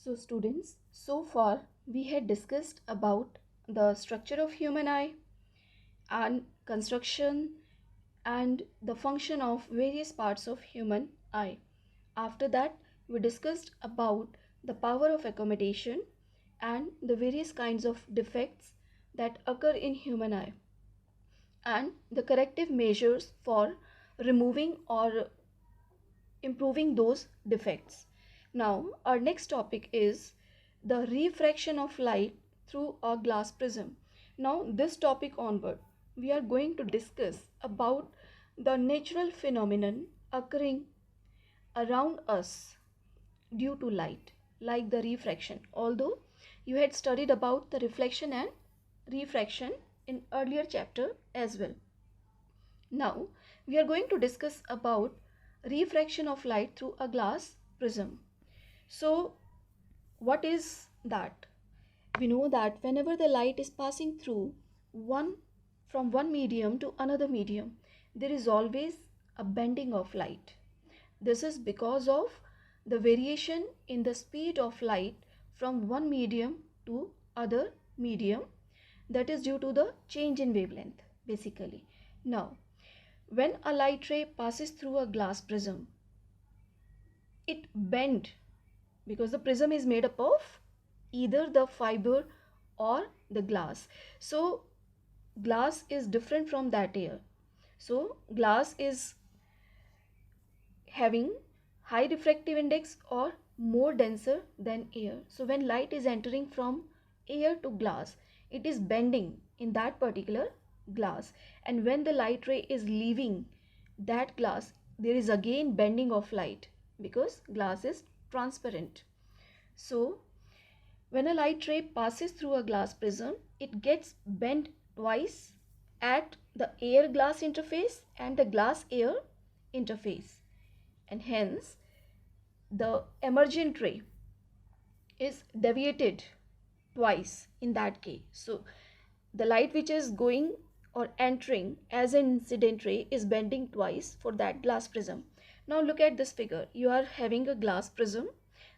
So students, so far we had discussed about the structure of human eye and construction and the function of various parts of human eye. After that, we discussed about the power of accommodation and the various kinds of defects that occur in human eye and the corrective measures for removing or improving those defects. Now, our next topic is the refraction of light through a glass prism. Now, this topic onward, we are going to discuss about the natural phenomenon occurring around us due to light, like the refraction. Although you had studied about the reflection and refraction in earlier chapter as well. Now, we are going to discuss about refraction of light through a glass prism. So, what is that? We know that whenever the light is passing through one from one medium to another medium, there is always a bending of light. This is because of the variation in the speed of light from one medium to other medium, that is due to the change in wavelength basically. Now, when a light ray passes through a glass prism, it bends because the prism is made up of either the fiber or the glass. So glass is different from that air. So glass is having high refractive index or more denser than air. So when light is entering from air to glass, it is bending in that particular glass, and when the light ray is leaving that glass, there is again bending of light because glass is transparent. So when a light ray passes through a glass prism, it gets bent twice at the air glass interface and the glass air interface, and hence the emergent ray is deviated twice in that case. So the light which is going or entering as an incident ray is bending twice for that glass prism. Now look at this figure. You are having a glass prism.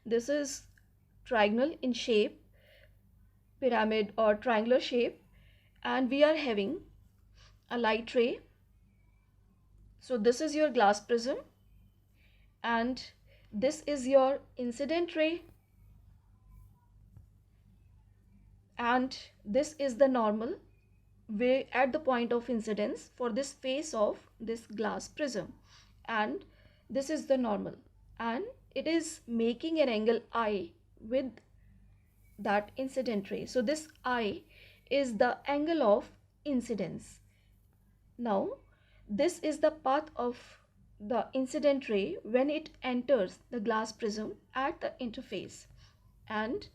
This is triangle in shape, pyramid or triangular shape, and we are having a light ray. So this is your glass prism and this is your incident ray, and this is the normal way at the point of incidence for this face of this glass prism, and this is the normal, and it is making an angle I with that incident ray. So this I is the angle of incidence. Now this is the path of the incident ray when it enters the glass prism at the interface, and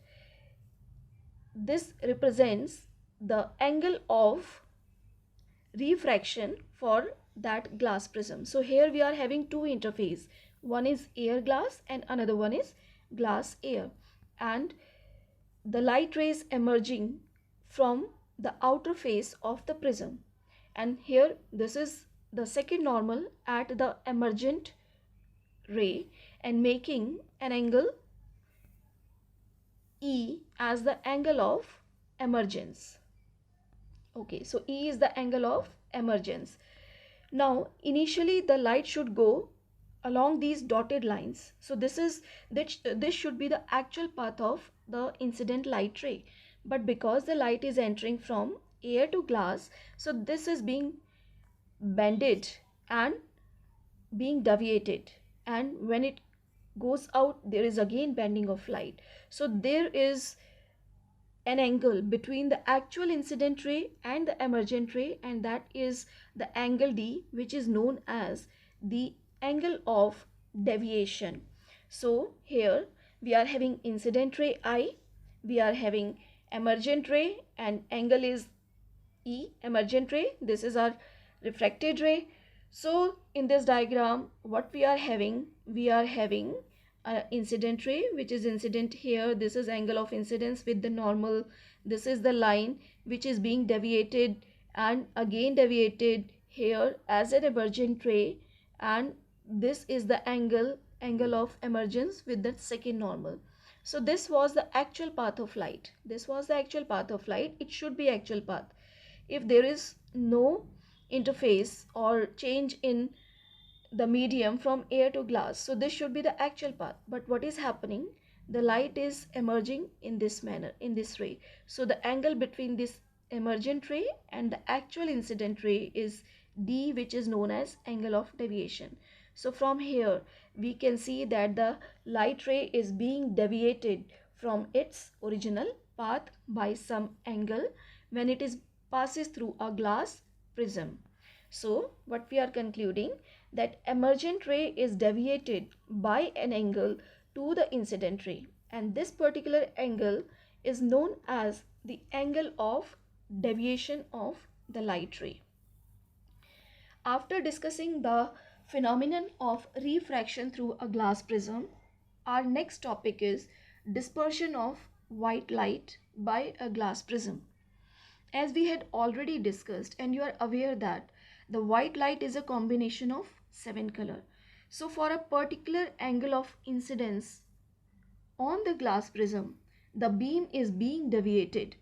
this represents the angle of refraction for that glass prism. So here we are having two interface. One is air glass and another one is glass air, and the light rays emerging from the outer face of the prism, and here this is the second normal at the emergent ray and making an angle E as the angle of emergence. Okay, so E is the angle of emergence. Now initially the light should go along these dotted lines. So this should be the actual path of the incident light ray, but because the light is entering from air to glass, so this is being bended and being deviated, and when it goes out there is again bending of light. So there is an angle between the actual incident ray and the emergent ray, and that is the angle D, which is known as the angle of deviation. So here we are having incident ray I, we are having emergent ray, and angle is E, emergent ray. This is our refracted ray. So in this diagram what we are having incident ray which is incident here. This is angle of incidence with the normal. This is the line which is being deviated and again deviated here as an emergent ray, and this is the angle of emergence with the second normal. So this was the actual path of light. This was the actual path of light. It should be actual path. If there is no interface or change in the medium from air to glass, so this should be the actual path. But what is happening? The light is emerging in this manner, in this ray. So the angle between this emergent ray and the actual incident ray is d, which is known as angle of deviation. So from here we can see that the light ray is being deviated from its original path by some angle when it is passes through a glass prism. So what we are concluding, that emergent ray is deviated by an angle to the incident ray, and this particular angle is known as the angle of deviation of the light ray. After discussing the phenomenon of refraction through a glass prism, our next topic is dispersion of white light by a glass prism. As we had already discussed, and you are aware that the white light is a combination of 7 colors. So for a particular angle of incidence on the glass prism, the beam is being deviated,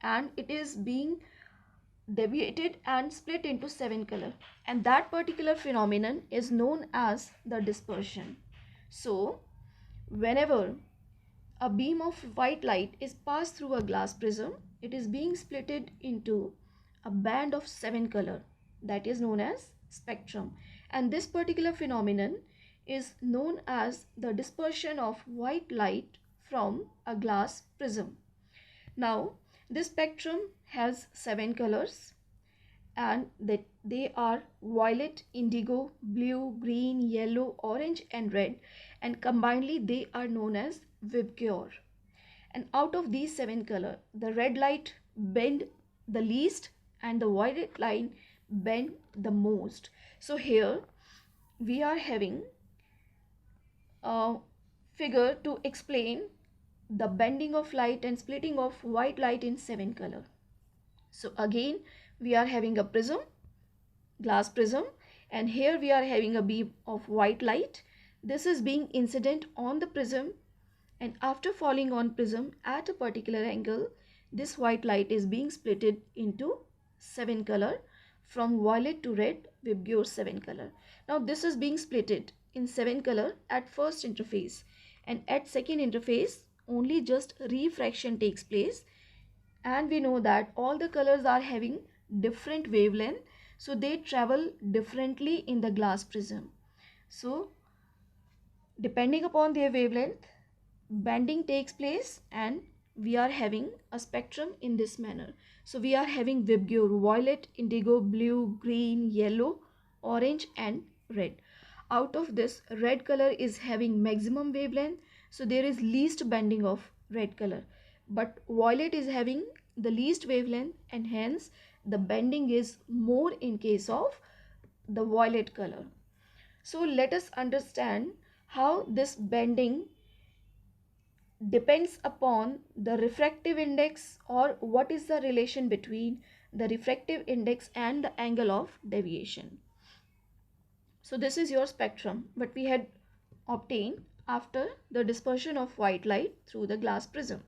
and it is being deviated and split into 7 colors, and that particular phenomenon is known as the dispersion. So whenever a beam of white light is passed through a glass prism, it is being splitted into a band of 7 colors, that is known as spectrum, and this particular phenomenon is known as the dispersion of white light from a glass prism. Now this spectrum has 7 colors, and they are violet, indigo, blue, green, yellow, orange and red, and combinedly they are known as VIBGYOR. And out of these 7 colors, the red light bend the least and the violet line bend the most. So here we are having a figure to explain the bending of light and splitting of white light in 7 colors. So again we are having a prism, glass prism, and here we are having a beam of white light. This is being incident on the prism, and after falling on prism at a particular angle, this white light is being splitted into 7 colors, from violet to red, VIBGYOR 7 colors. Now this is being splitted in 7 colors at first interface, and at second interface only just refraction takes place, and we know that all the colors are having different wavelength, so they travel differently in the glass prism. So depending upon their wavelength, bending takes place, and we are having a spectrum in this manner. So we are having VIBGYOR, violet, indigo, blue, green, yellow, orange and red. Out of this, red color is having maximum wavelength, so there is least bending of red color, but violet is having the least wavelength, and hence the bending is more in case of the violet color. So let us understand how this bending depends upon the refractive index, or what is the relation between the refractive index and the angle of deviation. So this is your spectrum, what we had obtained after the dispersion of white light through the glass prism.